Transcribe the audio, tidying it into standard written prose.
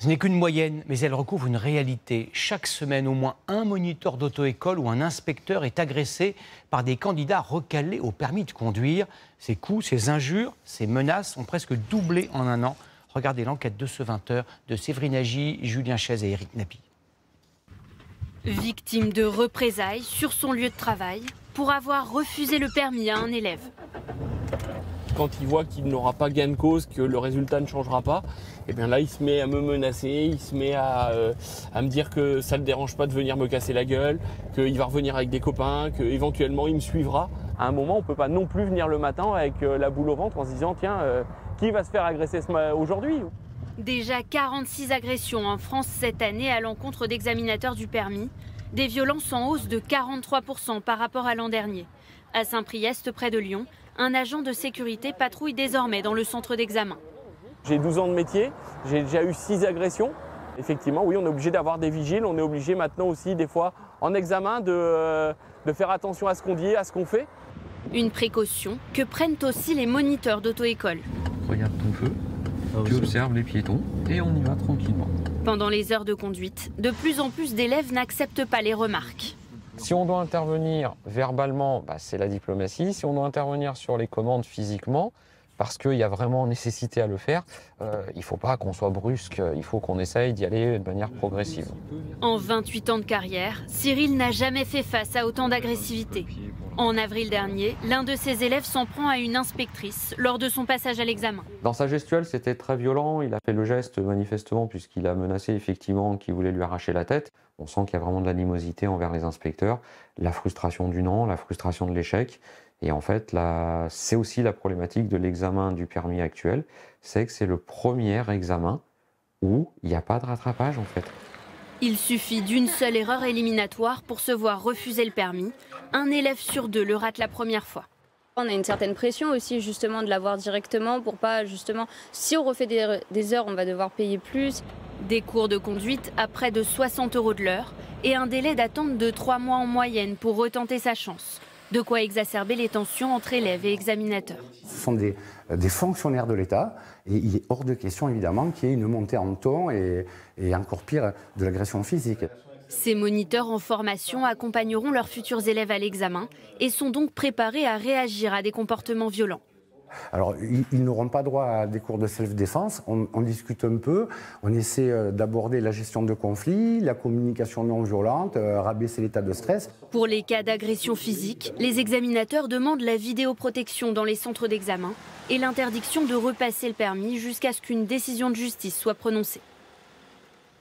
Ce n'est qu'une moyenne, mais elle recouvre une réalité. Chaque semaine, au moins un moniteur d'auto-école ou un inspecteur est agressé par des candidats recalés au permis de conduire. Ces coups, ces injures, ces menaces ont presque doublé en un an. Regardez l'enquête de ce 20h de Séverine Agi, Julien Chaise et Eric Napi. Victime de représailles sur son lieu de travail pour avoir refusé le permis à un élève. Quand il voit qu'il n'aura pas gain de cause, que le résultat ne changera pas, et bien là il se met à me menacer, il se met à me dire que ça ne le dérange pas de venir me casser la gueule, qu'il va revenir avec des copains, qu'éventuellement il me suivra. À un moment, on ne peut pas non plus venir le matin avec la boule au ventre en se disant tiens, qui va se faire agresser aujourd'hui ? Déjà 46 agressions en France cette année à l'encontre d'examinateurs du permis. Des violences en hausse de 43% par rapport à l'an dernier. À Saint-Priest, près de Lyon, un agent de sécurité patrouille désormais dans le centre d'examen. J'ai 12 ans de métier, j'ai déjà eu 6 agressions. Effectivement, oui, on est obligé d'avoir des vigiles, on est obligé maintenant aussi, des fois, en examen, de faire attention à ce qu'on dit, à ce qu'on fait. Une précaution que prennent aussi les moniteurs d'auto-école. Regarde ton feu, tu observes les piétons et on y va tranquillement. Pendant les heures de conduite, de plus en plus d'élèves n'acceptent pas les remarques. Si on doit intervenir verbalement, c'est la diplomatie. Si on doit intervenir sur les commandes physiquement, parce qu'il y a vraiment nécessité à le faire, il ne faut pas qu'on soit brusque, il faut qu'on essaye d'y aller de manière progressive. En 28 ans de carrière, Cyril n'a jamais fait face à autant d'agressivité. En avril dernier, l'un de ses élèves s'en prend à une inspectrice lors de son passage à l'examen. Dans sa gestuelle, c'était très violent. Il a fait le geste manifestement puisqu'il a menacé effectivement qu'il voulait lui arracher la tête. On sent qu'il y a vraiment de l'animosité envers les inspecteurs, la frustration du non, la frustration de l'échec. Et en fait, c'est aussi la problématique de l'examen du permis actuel, c'est que c'est le premier examen où il n'y a pas de rattrapage en fait. Il suffit d'une seule erreur éliminatoire pour se voir refuser le permis. Un élève sur 2 le rate la première fois. On a une certaine pression aussi justement de l'avoir directement pour pas justement, si on refait des heures, on va devoir payer plus. Des cours de conduite à près de 60 € de l'heure et un délai d'attente de 3 mois en moyenne pour retenter sa chance. De quoi exacerber les tensions entre élèves et examinateurs. Ce sont des fonctionnaires de l'État et il est hors de question évidemment qu'il y ait une montée en ton et encore pire de l'agression physique. Ces moniteurs en formation accompagneront leurs futurs élèves à l'examen et sont donc préparés à réagir à des comportements violents. Alors, ils n'auront pas droit à des cours de self-défense. On discute un peu, on essaie d'aborder la gestion de conflits, la communication non violente, rabaisser l'état de stress. Pour les cas d'agression physique, les examinateurs demandent la vidéoprotection dans les centres d'examen et l'interdiction de repasser le permis jusqu'à ce qu'une décision de justice soit prononcée.